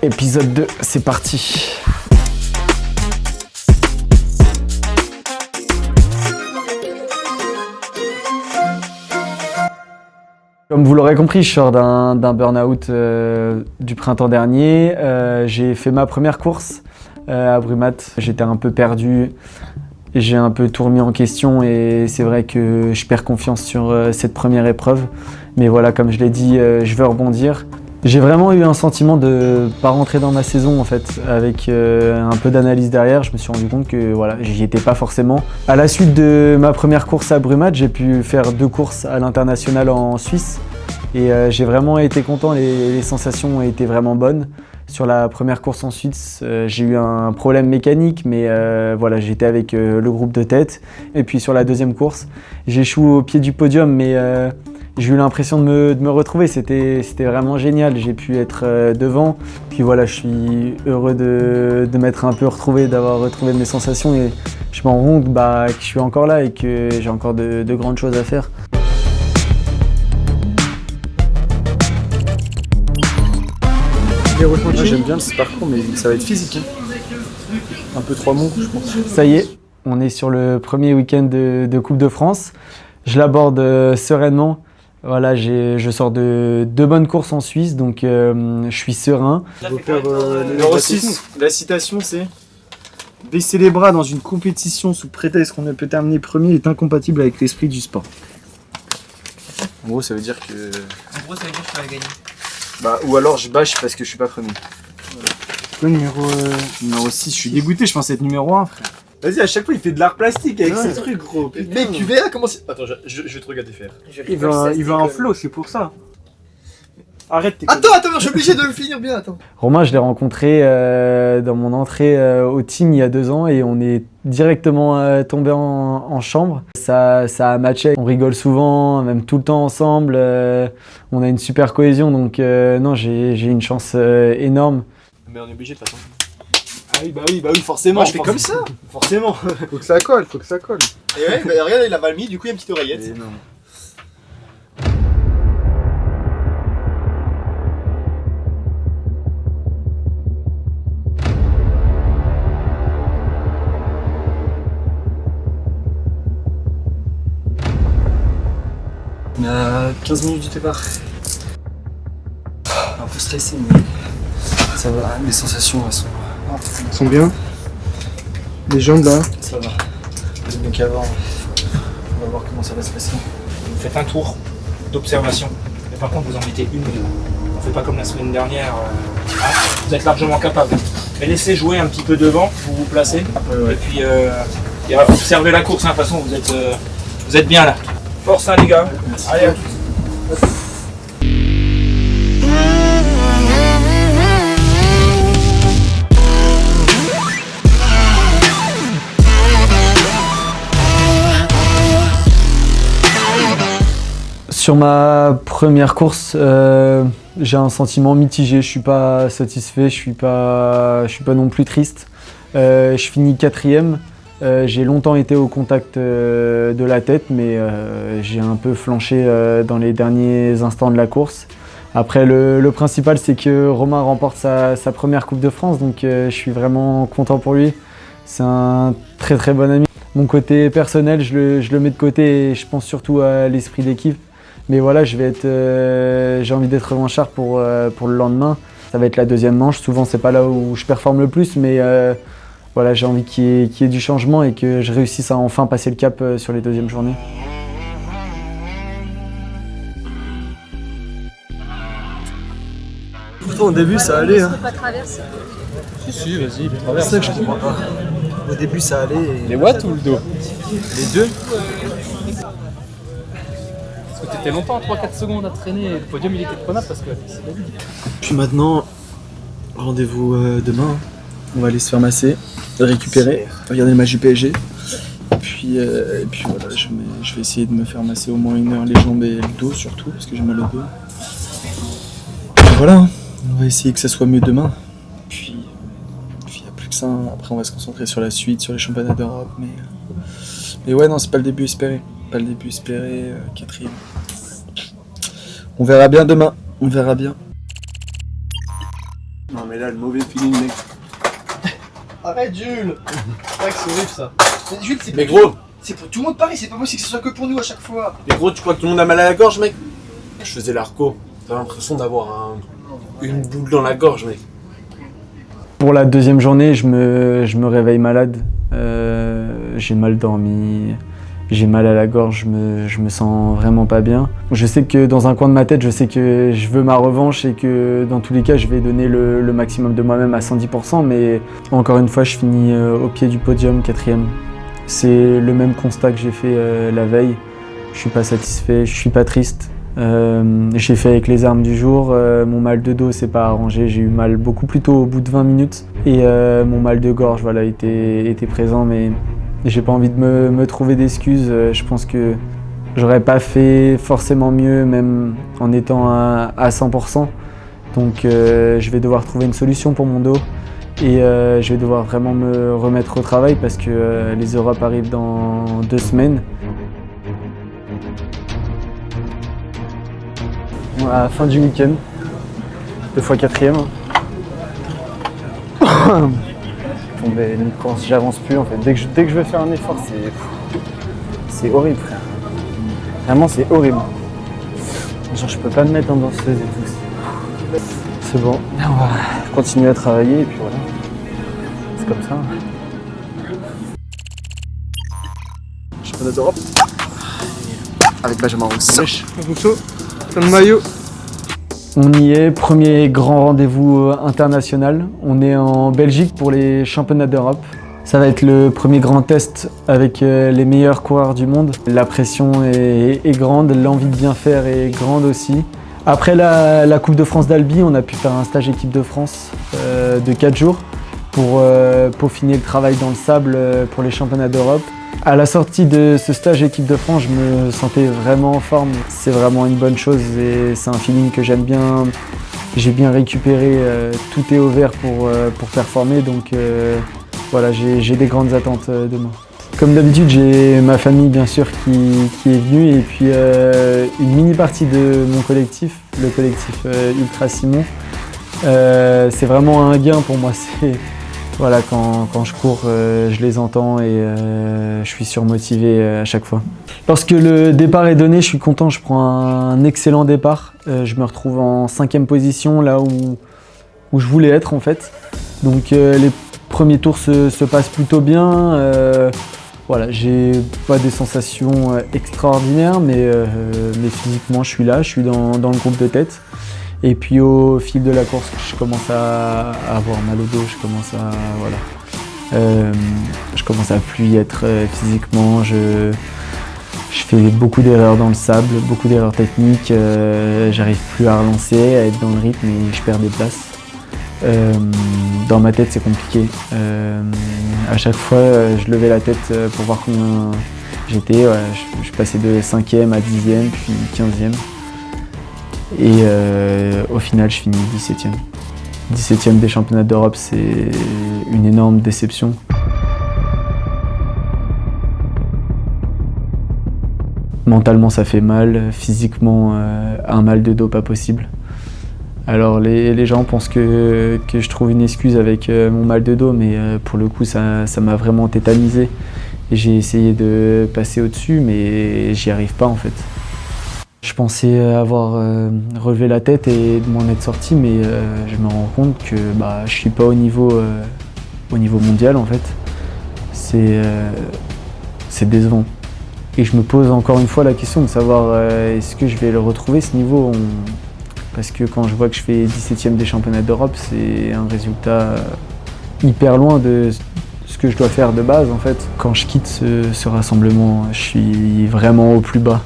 Épisode 2, c'est parti. Comme vous l'aurez compris, je sors d'un burn-out du printemps dernier. J'ai fait ma première course à Brumath. J'étais un peu perdu, j'ai un peu tout remis en question et c'est vrai que je perds confiance sur cette première épreuve. Mais voilà, comme je l'ai dit, je veux rebondir. J'ai vraiment eu un sentiment de ne pas rentrer dans ma saison en fait, avec un peu d'analyse derrière. Je me suis rendu compte que voilà, j'y étais pas forcément. À la suite de ma première course à Brumath, j'ai pu faire 2 courses à l'international en Suisse et j'ai vraiment été content. Les sensations ont été vraiment bonnes. Sur la première course en Suisse, j'ai eu un problème mécanique, mais voilà, j'étais avec le groupe de tête. Et puis sur la deuxième course, j'échoue au pied du podium, mais j'ai eu l'impression de me retrouver, c'était vraiment génial, j'ai pu être devant. Puis voilà, je suis heureux de m'être un peu retrouvé, d'avoir retrouvé mes sensations et je me rends compte que je suis encore là et que j'ai encore de grandes choses à faire. Moi, j'aime bien ce parcours, mais ça va être physique. Un peu 3 mots, je pense. Ça y est, on est sur le premier week-end de Coupe de France. Je l'aborde sereinement. Voilà, je sors de 2 bonnes courses en Suisse, donc je suis serein. Numéro 6, la citation c'est « Baisser les bras dans une compétition sous prétexte qu'on ne peut terminer premier est incompatible avec l'esprit du sport. » En gros, ça veut dire que... En gros, ça veut dire que tu vas gagner. Ou alors je bâche parce que je suis pas premier. Voilà. Numéro 6, je suis dégoûté, je pensais être numéro 1, frère. Vas-y, à chaque fois il fait de l'art plastique avec Ouais. ces trucs, gros. Mec, tu verras comment c'est. Attends, je vais te regarder faire. Il veut un flow, c'est pour ça. Arrête tes Attends, je suis obligé de le finir bien, attends. Romain, je l'ai rencontré dans mon entrée au team il y a 2 ans et on est directement tombé en chambre. Ça a matché, on rigole souvent, même tout le temps ensemble. On a une super cohésion, donc non, j'ai une chance énorme. Mais on est obligé de toute façon. Ah oui, bah oui, forcément. Moi, je fais comme ça. Forcément. Faut que ça colle, Et ouais, bah regarde, il a mal mis, du coup, il y a une petite oreillette. Et non. On est à 15 minutes du départ. Un peu stressé, mais ça va. Les sensations, elles sont bien. Les jambes là, ça va. Mieux qu'avant. On va voir comment ça va se passer. Vous faites un tour d'observation. Mais par contre, vous en mettez une. On ne fait pas comme la semaine dernière. Vous êtes largement capable. Mais laissez jouer un petit peu devant, vous vous placez. Ouais. Et puis observez la course. De toute façon, vous êtes bien là. Force, hein, les gars. Merci. Allez, à tout de suite. Sur ma première course, j'ai un sentiment mitigé. Je suis pas satisfait, je suis pas non plus triste. Je finis 4e. J'ai longtemps été au contact de la tête, mais j'ai un peu flanché dans les derniers instants de la course. Après, le principal, c'est que Romain remporte sa première Coupe de France, donc je suis vraiment content pour lui. C'est un très très bon ami. Mon côté personnel, je le mets de côté et je pense surtout à l'esprit d'équipe. Mais voilà, j'ai envie d'être revanchard pour le lendemain. Ça va être la 2e manche. Souvent, c'est pas là où je performe le plus, mais voilà, j'ai envie qu'il y ait du changement et que je réussisse à enfin passer le cap sur les 2e journées. Pourtant, au début, ça allait. Hein. Pas traverser. Si, vas-y, traverse. C'est ça que je comprends pas. Au début, ça allait. Les watts ou le dos? Les deux. Parce que t'étais longtemps, 3-4 secondes à traîner et le podium il était prenable parce que c'est la vie. Puis maintenant, rendez-vous demain. On va aller se faire masser, récupérer, regarder le match du PSG. Puis voilà, je vais essayer de me faire masser au moins 1 heure les jambes et le dos surtout, parce que j'ai mal au dos. Et voilà, hein. On va essayer que ça soit mieux demain. Puis il n'y a plus que ça. Hein. Après, on va se concentrer sur la suite, sur les championnats d'Europe. Mais ouais, non, c'est pas le début espéré. Pas le début espéré, 4e. On verra bien demain, on verra bien. Non mais là, le mauvais feeling, mec. Arrête, Jules. C'est vrai que c'est horrible ça. Mais Jules, c'est Mais pour gros, c'est pour tout le monde pareil, c'est pas possible que ce soit que pour nous à chaque fois. mais gros, tu crois que tout le monde a mal à la gorge, mec? Je faisais l'arco. T'as l'impression d'avoir une boule dans la gorge, mec. Pour la deuxième journée, je me réveille malade. J'ai mal dormi, j'ai mal à la gorge, je me sens vraiment pas bien. Je sais que dans un coin de ma tête, je sais que je veux ma revanche et que dans tous les cas, je vais donner le maximum de moi-même à 110%. Mais encore une fois, je finis au pied du podium, 4e. C'est le même constat que j'ai fait la veille. Je suis pas satisfait, je suis pas triste. J'ai fait avec les armes du jour, mon mal de dos s'est pas arrangé, j'ai eu mal beaucoup plus tôt au bout de 20 minutes et mon mal de gorge voilà, était présent, mais j'ai pas envie de me trouver d'excuses. Je pense que j'aurais pas fait forcément mieux même en étant à 100%, donc je vais devoir trouver une solution pour mon dos et je vais devoir vraiment me remettre au travail parce que les Europes arrivent dans 2 semaines. À la fin du week-end, 2 fois 4e. Tombé une course, j'avance plus en fait. Dès que je veux faire un effort, c'est horrible, frère. Vraiment, c'est horrible. Genre, je peux pas me mettre en danseuse et tout. C'est bon, on va continuer à travailler et puis voilà. C'est comme ça. Championnat d'Europe. Avec Benjamin Rousseau. Rousseau, ton maillot. On y est, premier grand rendez-vous international. On est en Belgique pour les championnats d'Europe. Ça va être le premier grand test avec les meilleurs coureurs du monde. La pression est grande, l'envie de bien faire est grande aussi. Après la Coupe de France d'Albi, on a pu faire un stage équipe de France de 4 jours pour peaufiner le travail dans le sable pour les championnats d'Europe. À la sortie de ce stage équipe de France, je me sentais vraiment en forme. C'est vraiment une bonne chose et c'est un feeling que j'aime bien. J'ai bien récupéré, tout est au vert pour performer, donc voilà, j'ai des grandes attentes de moi. Comme d'habitude, j'ai ma famille bien sûr qui est venue et puis une mini partie de mon collectif, le collectif Ultra Simon. C'est vraiment un gain pour moi. Voilà, quand je cours, je les entends et je suis surmotivé à chaque fois. Lorsque le départ est donné, je suis content, je prends un excellent départ. Je me retrouve en 5e position, là où je voulais être en fait. Donc les premiers tours se passent plutôt bien. Voilà, j'ai pas des sensations extraordinaires, mais physiquement, je suis là, je suis dans le groupe de tête. Et puis au fil de la course, je commence à avoir mal au dos, je commence à plus y être physiquement. Je fais beaucoup d'erreurs dans le sable, beaucoup d'erreurs techniques. J'arrive plus à relancer, à être dans le rythme et je perds des places. Dans ma tête, c'est compliqué. À chaque fois, je levais la tête pour voir combien j'étais. Ouais, je passais de 5e à 10e, puis 15e. Et au final, je finis 17e. 17e des championnats d'Europe, c'est une énorme déception. Mentalement, ça fait mal. Physiquement, un mal de dos pas possible. Alors les gens pensent que je trouve une excuse avec mon mal de dos, mais pour le coup, ça m'a vraiment tétanisé. Et j'ai essayé de passer au-dessus, mais j'y arrive pas en fait. Je pensais avoir relevé la tête et de m'en être sorti, mais je me rends compte que je suis pas au niveau mondial en fait. C'est décevant. Et je me pose encore une fois la question de savoir est-ce que je vais le retrouver ce niveau. Parce que quand je vois que je fais 17e des championnats d'Europe, c'est un résultat hyper loin de ce que je dois faire de base en fait. Quand je quitte ce rassemblement, je suis vraiment au plus bas.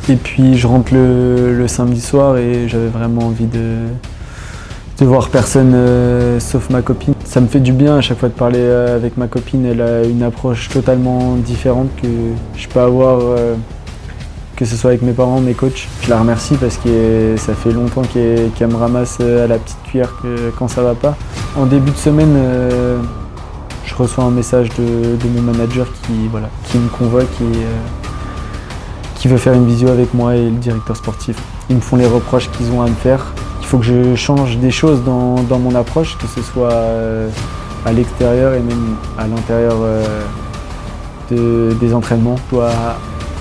Et puis je rentre le samedi soir et j'avais vraiment envie de voir personne sauf ma copine. Ça me fait du bien à chaque fois de parler avec ma copine. Elle a une approche totalement différente que je peux avoir, que ce soit avec mes parents, mes coachs. Je la remercie parce que ça fait longtemps qu'elle me ramasse à la petite cuillère quand ça va pas. En début de semaine, je reçois un message de mon manager qui me convoque et qui veut faire une visio avec moi et le directeur sportif. Ils me font les reproches qu'ils ont à me faire, faut que je change des choses dans mon approche, que ce soit à l'extérieur et même à l'intérieur des entraînements. Je dois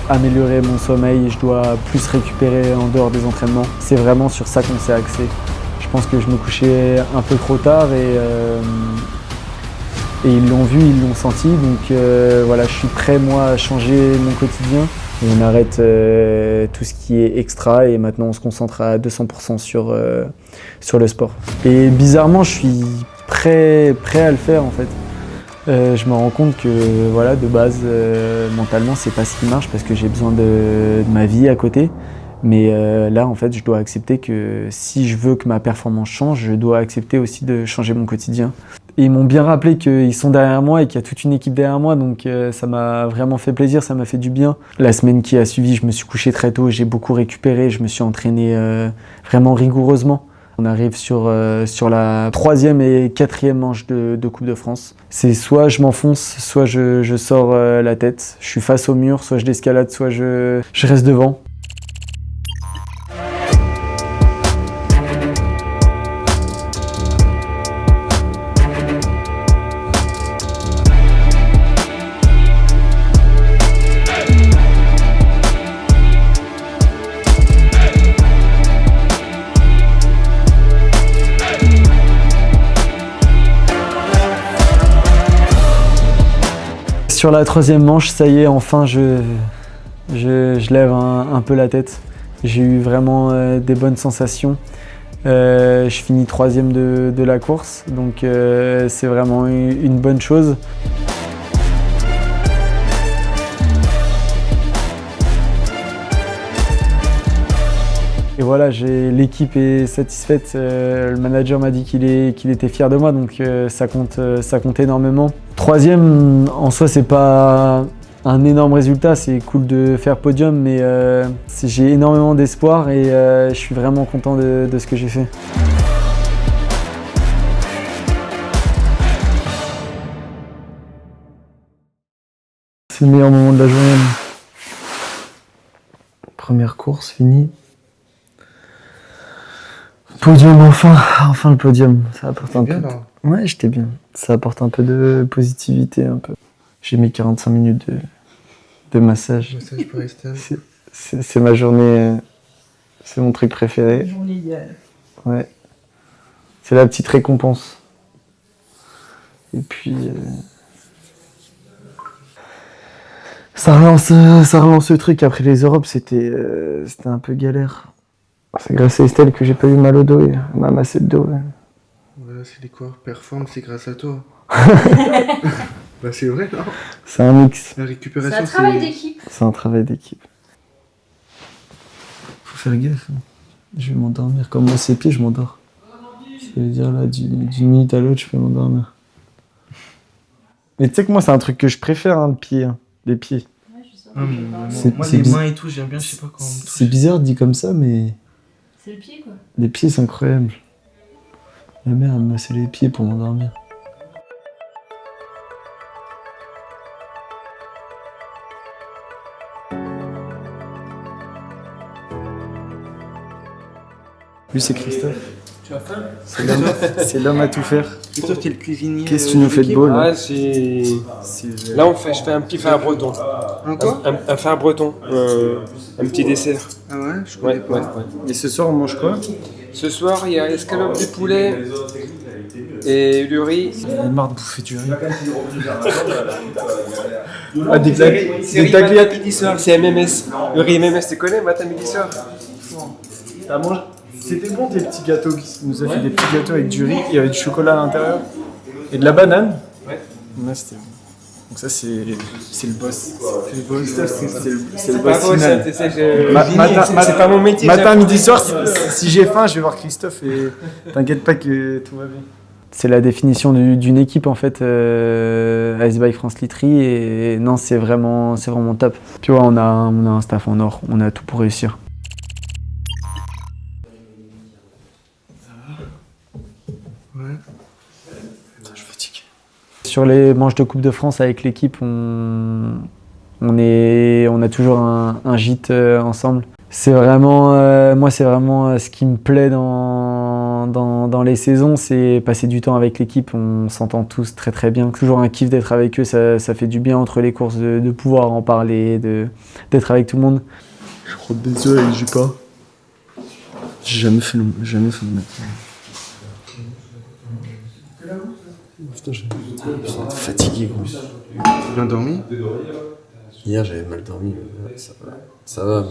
améliorer mon sommeil, je dois plus récupérer en dehors des entraînements. C'est vraiment sur ça qu'on s'est axé. Je pense que je me couchais un peu trop tard et ils l'ont vu, ils l'ont senti. Donc voilà, je suis prêt moi à changer mon quotidien. Et on arrête tout ce qui est extra et maintenant on se concentre à 200% sur le sport. Et bizarrement, je suis prêt à le faire en fait. Je me rends compte que voilà, de base, mentalement, c'est pas ce qui marche parce que j'ai besoin de ma vie à côté. Mais là, en fait, je dois accepter que si je veux que ma performance change, je dois accepter aussi de changer mon quotidien. Et ils m'ont bien rappelé qu'ils sont derrière moi et qu'il y a toute une équipe derrière moi, donc ça m'a vraiment fait plaisir, ça m'a fait du bien. La semaine qui a suivi, je me suis couché très tôt, j'ai beaucoup récupéré, je me suis entraîné vraiment rigoureusement. On arrive sur la 3e et 4e manche de Coupe de France. C'est soit je m'enfonce, soit je sors la tête. Je suis face au mur, soit je l'escalade, soit je reste devant. Sur la 3e manche, ça y est, enfin je lève un peu la tête. J'ai eu vraiment des bonnes sensations. Je finis 3e de la course, donc c'est vraiment une bonne chose. Et voilà, l'équipe est satisfaite. Le manager m'a dit qu'il était fier de moi, donc ça compte énormément. 3e, en soi, c'est pas un énorme résultat, c'est cool de faire podium, mais j'ai énormément d'espoir et je suis vraiment content de ce que j'ai fait. C'est le meilleur moment de la journée. Première course finie. Podium, enfin le podium. Ça apporte un peu. Ouais, j'étais bien. Ça apporte un peu de positivité, un peu. J'ai mis 45 minutes de massage. Massage pour Estelle. C'est ma journée, c'est mon truc préféré. Journée idéale. Ouais. C'est la petite récompense. Et puis ça relance le truc. Après les Europes, c'était un peu galère. C'est grâce à Estelle que j'ai pas eu mal au dos et elle m'a massé le dos. Ouais. Voilà, c'est les coureurs performent, c'est grâce à toi. Bah c'est vrai, non? C'est un mix. La récupération, C'est un travail d'équipe. C'est un travail d'équipe. Faut faire gaffe. Hein. Je vais m'endormir. Comme moi, c'est pieds, je m'endors. Ça veut dire là, d'une minute à l'autre, je peux m'endormir. Mais tu sais que moi, c'est un truc que je préfère, hein, le pied. Hein. Les pieds. Ouais, je sais. Moi, les mains et tout, j'aime bien, je sais pas comment. C'est bizarre dit comme ça, mais C'est le pied, quoi. les pieds, c'est incroyable. Ma mère, elle me massait les pieds pour m'endormir. Lui, c'est Christophe. Tu as faim? C'est l'homme à tout faire. Christophe, t'es le cuisinier. Qu'est-ce que tu nous fais de beau, là? Ah, c'est... Là, je fais un petit fer breton. Encore? Un fer breton. Un petit dessert. Ah ouais? Je connais pas. Et ce soir, on mange quoi? Ce soir, il y a escalope de poulet et du riz. J'en ai marre de bouffer du riz. Ah, c'est riz matin, midi, soir. C'est MMS. Le riz MMS, tu connais, matin, midi, soir. T'as mangé? C'était bon tes petits gâteaux. Il nous a fait des petits gâteaux avec du riz, il y avait du chocolat à l'intérieur. Et de la banane. Ouais. Ouais, c'était bon. Donc ça, c'est le boss. C'est le boss. C'est le Pas boss beau, ça, final. tu sais, C'est pas mon métier. Matin, midi, soir, si j'ai faim, je vais voir Christophe et t'inquiète pas que tout va bien. C'est la définition d'une équipe en fait, Ice by France Literie, et non, c'est vraiment top. Puis ouais, on a un staff en or, on a tout pour réussir. Ouais. Je suis fatigué. Sur les manches de Coupe de France avec l'équipe, on a toujours un gîte ensemble. C'est vraiment, moi, c'est vraiment ce qui me plaît dans dans les saisons, c'est passer du temps avec l'équipe. On s'entend tous très très bien. Toujours un kiff d'être avec eux. Ça fait du bien entre les courses de pouvoir en parler, d'être avec tout le monde. Je frotte des œufs avec du pain. J'ai jamais fait le matin. Putain, je suis fatigué, gros. T'as bien dormi? Hier, j'avais mal dormi. Ça va.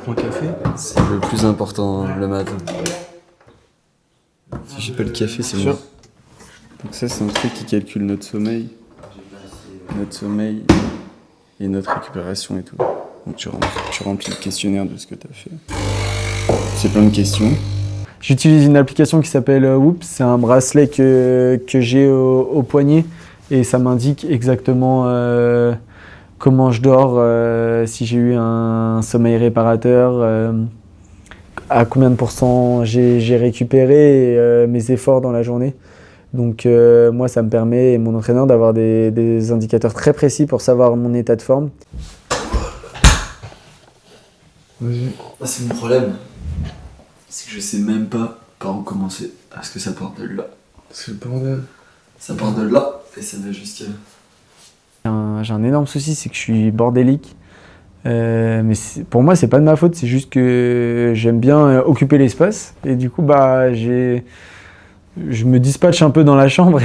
Mon café? C'est le plus important le matin. Si j'ai pas le café, c'est mort. Donc ça, c'est un truc qui calcule notre sommeil et notre récupération et tout. Donc tu remplis le questionnaire de ce que tu as fait. C'est plein de questions. J'utilise une application qui s'appelle Whoop. C'est un bracelet que j'ai au poignet et ça m'indique exactement comment je dors, si j'ai eu un sommeil réparateur, à combien de pourcents j'ai récupéré et mes efforts dans la journée. Donc moi, ça me permet, et mon entraîneur, d'avoir des indicateurs très précis pour savoir mon état de forme. Vas-y. C'est mon problème. C'est que je sais même pas par où commencer. Parce que ça part de là. C'est le bordel. Ça part de là et ça va jusqu'à... J'ai un énorme souci, c'est que je suis bordélique. Mais pour moi, c'est pas de ma faute, c'est juste que j'aime bien occuper l'espace. Et du coup, je me dispatche un peu dans la chambre.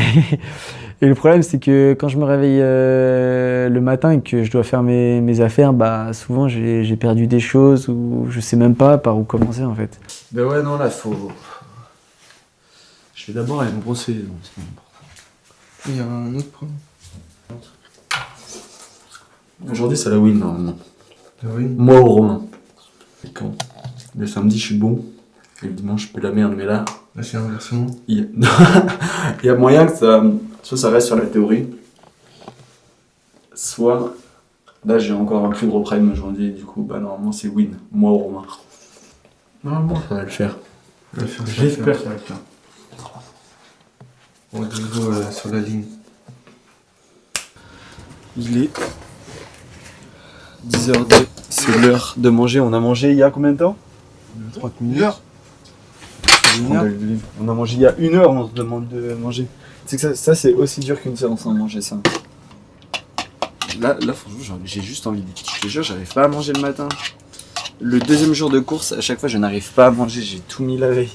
Et le problème, c'est que quand je me réveille le matin et que je dois faire mes affaires, souvent j'ai perdu des choses ou je sais même pas par où commencer en fait. Ben ouais, non, là, faut... Je vais d'abord aller me brosser. Donc c'est important. Il y a un autre problème. Aujourd'hui, c'est la win, normalement. Ah oui. Moi ou Romain. Et quand le samedi, je suis bon. Et le dimanche, je peux la merde. Mais là, Là, c'est inversement. il y a moyen que soit ça reste sur la théorie, soit là, j'ai encore un plus gros prime aujourd'hui. Du coup, normalement, c'est win. Moi ou Romain. Normalement, ça va le faire. J'espère que ça va le faire. On va de nouveau sur la ligne. Il est 10h02, c'est l'heure de manger. On a mangé il y a combien de temps 30 minutes. On a mangé il y a 1 heure, on se demande de manger. Tu sais que ça c'est aussi dur qu'une séance à manger ça. Là franchement, j'ai juste envie de... Je te jure, j'arrive pas à manger le matin. Le deuxième jour de course, à chaque fois, je n'arrive pas à manger, j'ai tout mis la veille.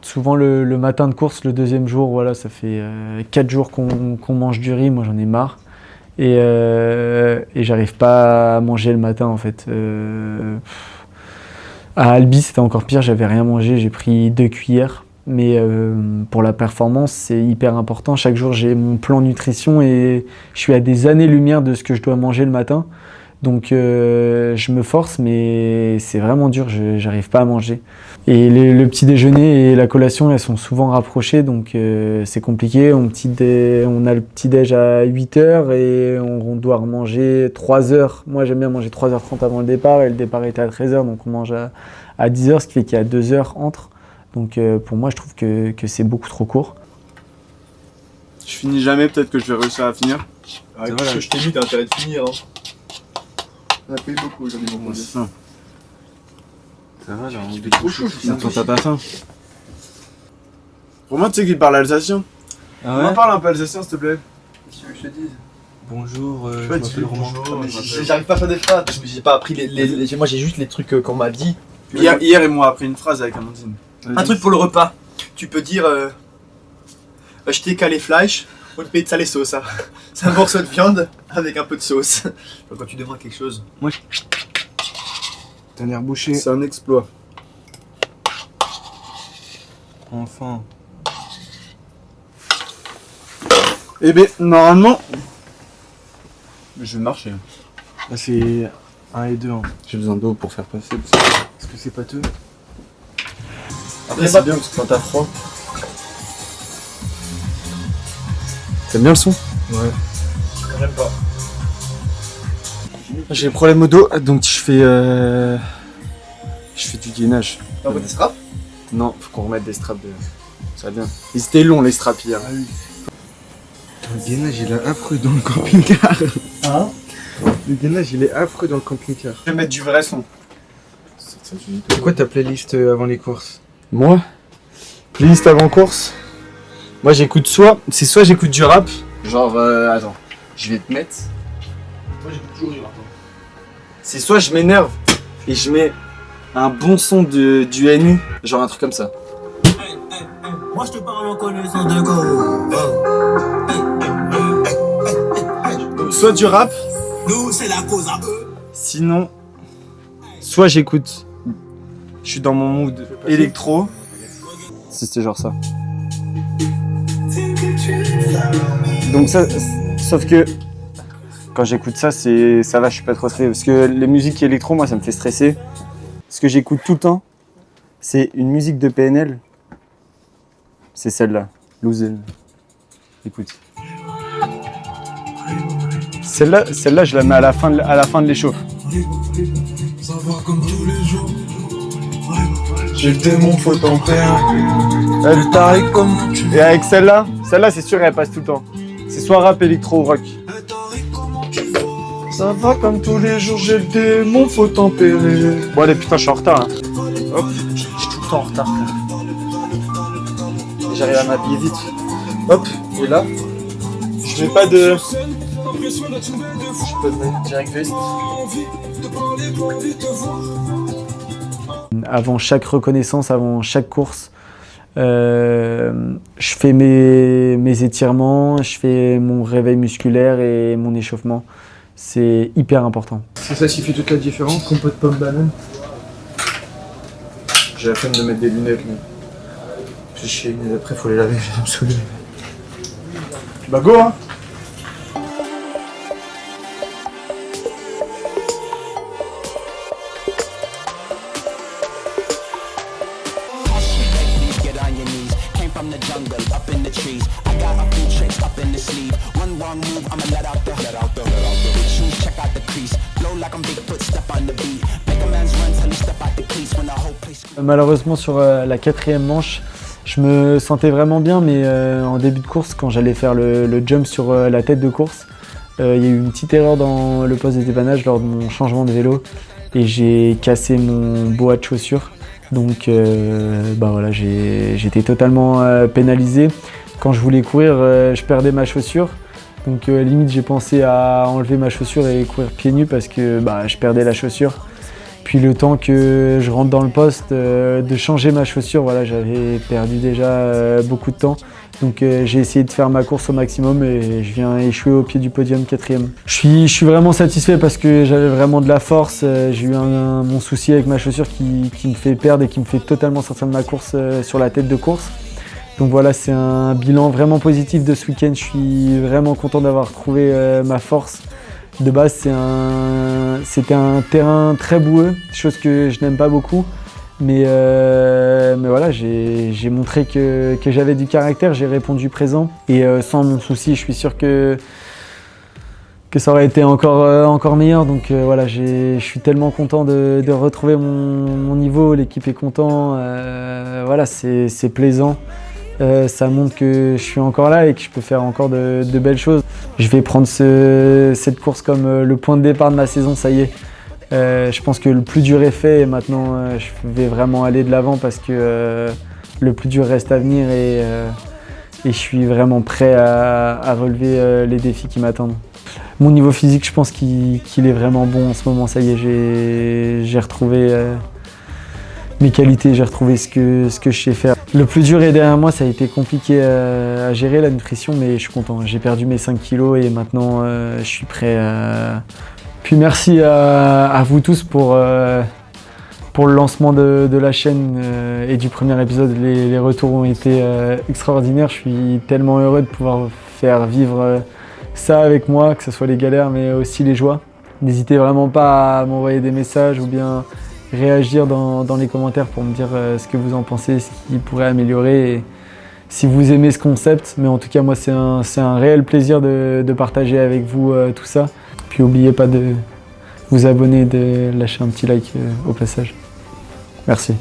Souvent le matin de course, le deuxième jour, voilà, ça fait 4 jours qu'on mange du riz, moi j'en ai marre. Et j'arrive pas à manger le matin en fait. À Albi c'était encore pire, j'avais rien mangé, j'ai pris 2 cuillères. Mais pour la performance c'est hyper important. Chaque jour j'ai mon plan nutrition et je suis à des années-lumière de ce que je dois manger le matin. Donc je me force mais c'est vraiment dur, j'arrive pas à manger. Et le petit déjeuner et la collation elles sont souvent rapprochées donc c'est compliqué. On a le petit déj à 8h et on doit remanger 3h. Moi j'aime bien manger 3h30 avant le départ et le départ était à 13h donc on mange à 10h ce qui fait qu'il y a 2 heures entre. Donc pour moi je trouve que c'est beaucoup trop court. Je finis jamais, peut-être que je vais réussir à finir. Avec ce que je t'ai dit, t'as intérêt de finir. On a payé beaucoup aujourd'hui, mon Ouais, pote. c'est ça. Ça va, j'ai envie de trop chaud, Attends, t'as pas faim? Romain, tu sais qu'il parle alsacien? Ah Romain, parle un peu alsacien, s'il te plaît. Qu'est-ce que je te dise? Bonjour, je Ouais, m'appelle Romain. J'arrive pas à faire des phrases, j'ai pas appris moi j'ai juste les trucs qu'on m'a dit. Hier, ils m'ont appris une phrase avec Amandine. Un truc pour le repas, tu peux dire acheter calé fleisch und pizza les sauces. C'est un morceau de viande avec un peu de sauce. Quand tu demandes quelque chose. Moi, t'as l'air bouché. C'est un exploit. Enfin. Eh ben, normalement, je vais marcher. Là, c'est 1 et 2. Hein. J'ai besoin d'eau pour faire passer. Est-ce que c'est pâteux? Après, c'est bien parce que quand t'as froid. T'aimes bien le son? Ouais. J'aime pas. J'ai des problèmes au dos, donc je fais du gainage. T'as envoyé des straps? Non, faut qu'on remette des straps de... Ça va bien. Ils étaient longs les straps hier. Ah oui. Le gainage, il est affreux dans le camping-car. Hein? Le gainage, il est affreux dans le camping-car. Je vais mettre du vrai son. C'est quoi ta playlist avant les courses? Moi, playlist avant course. Moi j'écoute soit j'écoute du rap, genre attends, je vais te mettre. Moi j'écoute toujours du rap. C'est soit je m'énerve et je mets un bon son du NU, genre un truc comme ça. Moi je te parle en connaissance de go. Donc soit du rap, Nous c'est la cause à eux. sinon soit j'écoute, je suis dans mon mood électro. Si c'était genre ça. Donc ça, sauf que quand j'écoute ça, ça va, je suis pas trop stressé. Parce que les musiques électro, moi, ça me fait stresser. Ce que j'écoute tout le temps, c'est une musique de PNL. C'est celle-là, Loser. Écoute. Celle-là, je la mets à la fin de l'échauffe. J'ai le démon, faut t'en faire. Elle t'arrête comme tu veux. Et avec celle-là, c'est sûr, elle passe tout le temps. C'est soit rap, électro ou rock. Ça va comme tous les jours, j'ai le démon, faut tempérer. Bon allez, putain, je suis en retard. Hein. Hop, je suis tout le temps en retard. J'arrive à m'habiller vite. Hop, et là, je mets pas de... Je peux mettre direct veste. Avant chaque reconnaissance, avant chaque course, je fais mes étirements, je fais mon réveil musculaire et mon échauffement. C'est hyper important. C'est ça qui fait toute la différence, compote pomme banane. J'ai la flemme de mettre des lunettes, mais... C'est chier, mais après faut les laver, je vais me saouler. Bah go hein. Malheureusement sur la 4e manche, je me sentais vraiment bien, mais en début de course, quand j'allais faire le jump sur la tête de course, il y a eu une petite erreur dans le poste de dépannage lors de mon changement de vélo et j'ai cassé mon boa de chaussure. Donc bah voilà, j'étais totalement pénalisé. Quand je voulais courir, je perdais ma chaussure. Donc limite j'ai pensé à enlever ma chaussure et courir pieds nus parce que bah, je perdais la chaussure. Puis le temps que je rentre dans le poste, de changer ma chaussure, voilà, j'avais perdu déjà beaucoup de temps. Donc j'ai essayé de faire ma course au maximum et je viens échouer au pied du podium 4e. Je suis vraiment satisfait parce que j'avais vraiment de la force. J'ai eu mon souci avec ma chaussure qui me fait perdre et qui me fait totalement sortir de ma course sur la tête de course. Donc voilà, c'est un bilan vraiment positif de ce week-end. Je suis vraiment content d'avoir trouvé ma force. De base, c'était un terrain très boueux, chose que je n'aime pas beaucoup. Mais voilà, j'ai montré que j'avais du caractère, j'ai répondu présent. Et sans mon souci, je suis sûr que ça aurait été encore meilleur. Donc voilà, je suis tellement content de retrouver mon niveau, l'équipe est content. Voilà, c'est plaisant. Ça montre que je suis encore là et que je peux faire encore de belles choses. Je vais prendre cette course comme le point de départ de ma saison, ça y est. Je pense que le plus dur est fait et maintenant je vais vraiment aller de l'avant parce que le plus dur reste à venir et je suis vraiment prêt à relever les défis qui m'attendent. Mon niveau physique, je pense qu'il est vraiment bon en ce moment, ça y est, j'ai retrouvé mes qualités, j'ai retrouvé ce que je sais faire. Le plus dur est derrière moi, ça a été compliqué à gérer la nutrition, mais je suis content. J'ai perdu mes 5 kilos et maintenant je suis prêt à... Puis merci à vous tous pour le lancement de la chaîne et du premier épisode. Les retours ont été extraordinaires. Je suis tellement heureux de pouvoir faire vivre ça avec moi, que ce soit les galères mais aussi les joies. N'hésitez vraiment pas à m'envoyer des messages ou bien réagir dans les commentaires pour me dire ce que vous en pensez, ce qui pourrait améliorer et si vous aimez ce concept. Mais en tout cas, moi, c'est un réel plaisir de partager avec vous tout ça. Puis n'oubliez pas de vous abonner, de lâcher un petit like au passage. Merci.